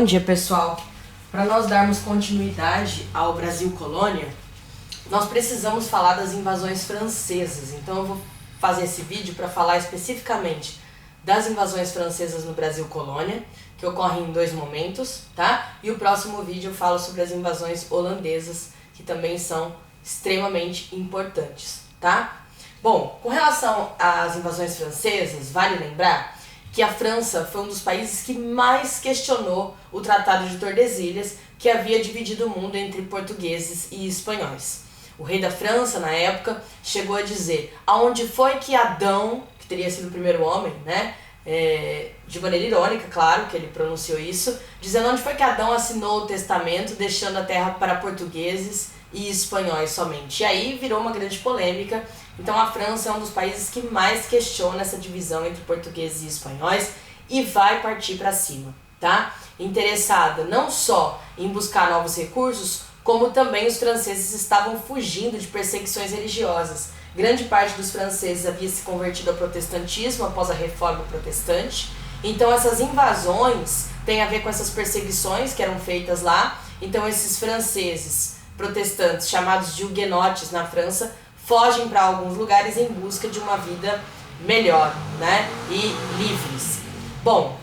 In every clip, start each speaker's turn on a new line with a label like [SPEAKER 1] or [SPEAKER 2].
[SPEAKER 1] Bom dia, pessoal. Para nós darmos continuidade ao Brasil Colônia, nós precisamos falar das invasões francesas. Então eu vou fazer esse vídeo para falar especificamente das invasões francesas no Brasil Colônia, que ocorrem em dois momentos, tá? E o próximo vídeo eu falo sobre as invasões holandesas, que também são extremamente importantes, tá? Bom, com relação às invasões francesas, vale lembrar que a França foi um dos países que mais questionou o Tratado de Tordesilhas, que havia dividido o mundo entre portugueses e espanhóis. O rei da França, na época, chegou a dizer: aonde foi que Adão, que teria sido o primeiro homem, né, de maneira irônica, claro, que ele pronunciou isso, dizendo onde foi que Adão assinou o testamento, deixando a terra para portugueses e espanhóis somente. E aí virou uma grande polêmica. Então a França é um dos países que mais questiona essa divisão entre portugueses e espanhóis e vai partir para cima, tá? Interessada não só em buscar novos recursos, como também os franceses estavam fugindo de perseguições religiosas. Grande parte dos franceses havia se convertido ao protestantismo após a Reforma Protestante. Então essas invasões têm a ver com essas perseguições que eram feitas lá. Então esses franceses protestantes, chamados de huguenotes na França, fogem para alguns lugares em busca de uma vida melhor, né, e livres. Bom,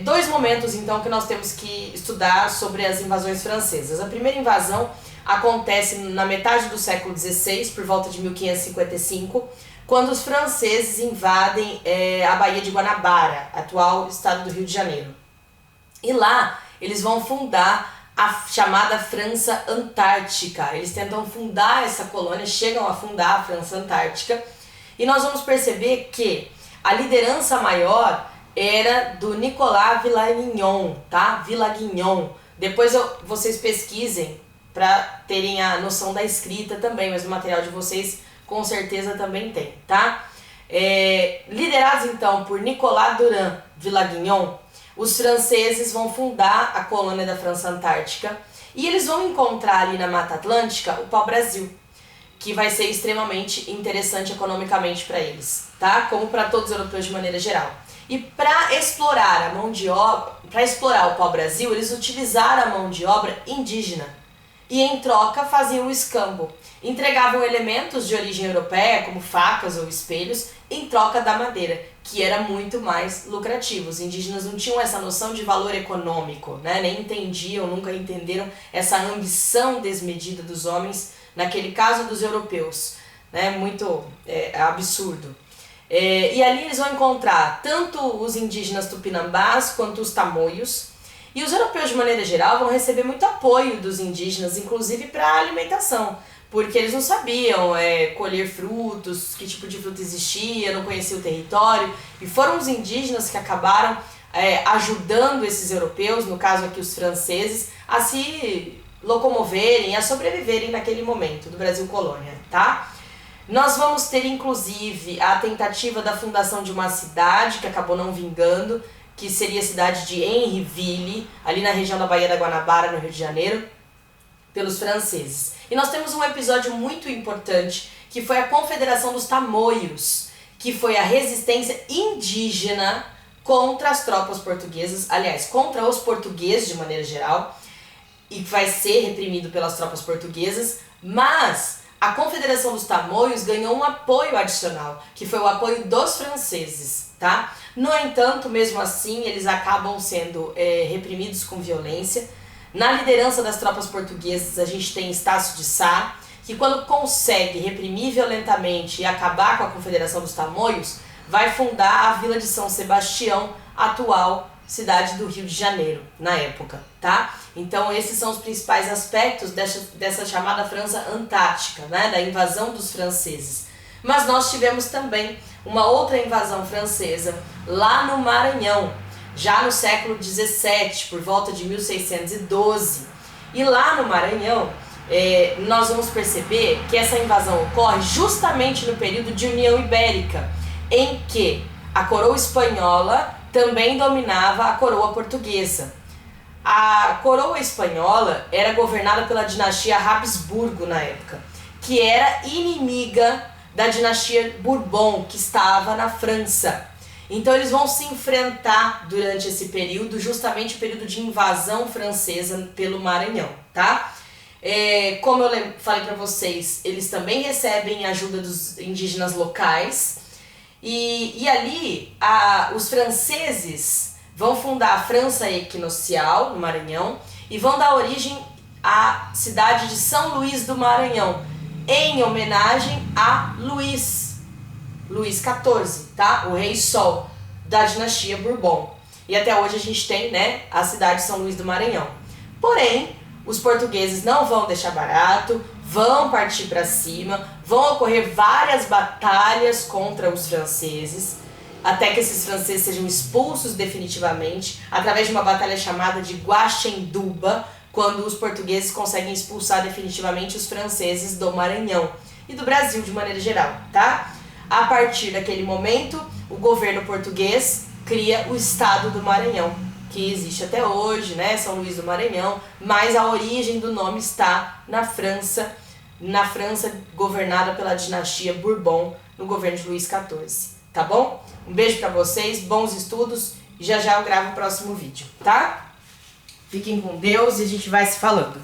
[SPEAKER 1] dois momentos então que nós temos que estudar sobre as invasões francesas. A primeira invasão acontece na metade do século XVI, por volta de 1555, quando os franceses invadem a Baía de Guanabara, atual estado do Rio de Janeiro. E lá eles vão fundar a chamada França Antártica. Eles tentam fundar essa colônia, chegam a fundar a França Antártica, e nós vamos perceber que a liderança maior era do Nicolas Villagignon, tá? Villagignon. Depois vocês pesquisem para terem a noção da escrita também, mas o material de vocês com certeza também tem, tá? Liderados então por Nicolas Durand Villagignon, os franceses vão fundar a colônia da França Antártica e eles vão encontrar ali na Mata Atlântica o pau-brasil, que vai ser extremamente interessante economicamente para eles, tá? Como para todos os europeus de maneira geral. E para explorar a mão de obra, para explorar o pau-brasil, eles utilizaram a mão de obra indígena e em troca faziam o escambo. Entregavam elementos de origem europeia, como facas ou espelhos, em troca da madeira, que era muito mais lucrativo. Os indígenas não tinham essa noção de valor econômico, né? Nem entendiam, nunca entenderam essa ambição desmedida dos homens, naquele caso dos europeus, né? Muito absurdo. E ali eles vão encontrar tanto os indígenas tupinambás quanto os tamoios, e os europeus de maneira geral vão receber muito apoio dos indígenas, inclusive para a alimentação, porque eles não sabiam colher frutos, que tipo de fruta existia, não conheciam o território, e foram os indígenas que acabaram ajudando esses europeus, no caso aqui os franceses, a se locomoverem, a sobreviverem naquele momento do Brasil Colônia, tá? Nós vamos ter inclusive a tentativa da fundação de uma cidade que acabou não vingando, que seria a cidade de Henryville, ali na região da Baía da Guanabara, no Rio de Janeiro, pelos franceses. E nós temos um episódio muito importante, que foi a Confederação dos Tamoios, que foi a resistência indígena contra as tropas portuguesas, aliás, contra os portugueses de maneira geral, e vai ser reprimido pelas tropas portuguesas, mas a Confederação dos Tamoios ganhou um apoio adicional, que foi o apoio dos franceses, tá? No entanto, mesmo assim, eles acabam sendo reprimidos com violência. Na liderança das tropas portuguesas, a gente tem Estácio de Sá, que quando consegue reprimir violentamente e acabar com a Confederação dos Tamoios, vai fundar a Vila de São Sebastião, atual cidade do Rio de Janeiro, na época, tá? Então esses são os principais aspectos dessa chamada França Antártica, né? Da invasão dos franceses. Mas nós tivemos também uma outra invasão francesa lá no Maranhão, já no século XVII, por volta de 1612. E lá no Maranhão, nós vamos perceber que essa invasão ocorre justamente no período de União Ibérica, em que a coroa espanhola também dominava a coroa portuguesa. A coroa espanhola era governada pela dinastia Habsburgo na época, que era inimiga da dinastia Bourbon, que estava na França. Então eles vão se enfrentar durante esse período, justamente o período de invasão francesa pelo Maranhão, tá? Como eu falei para vocês, eles também recebem ajuda dos indígenas locais e ali os franceses vão fundar a França Equinocial no Maranhão e vão dar origem à cidade de São Luís do Maranhão, em homenagem a Luís XIV, tá? O Rei Sol da dinastia Bourbon. E até hoje a gente tem, né, a cidade de São Luís do Maranhão. Porém, os portugueses não vão deixar barato, vão partir para cima, vão ocorrer várias batalhas contra os franceses, até que esses franceses sejam expulsos definitivamente, através de uma batalha chamada de Guaxenduba, quando os portugueses conseguem expulsar definitivamente os franceses do Maranhão e do Brasil de maneira geral, tá? A partir daquele momento, o governo português cria o Estado do Maranhão, que existe até hoje, né, São Luís do Maranhão, mas a origem do nome está na França governada pela dinastia Bourbon, no governo de Luís XIV, tá bom? Um beijo pra vocês, bons estudos, e já já eu gravo o próximo vídeo, tá? Fiquem com Deus e a gente vai se falando.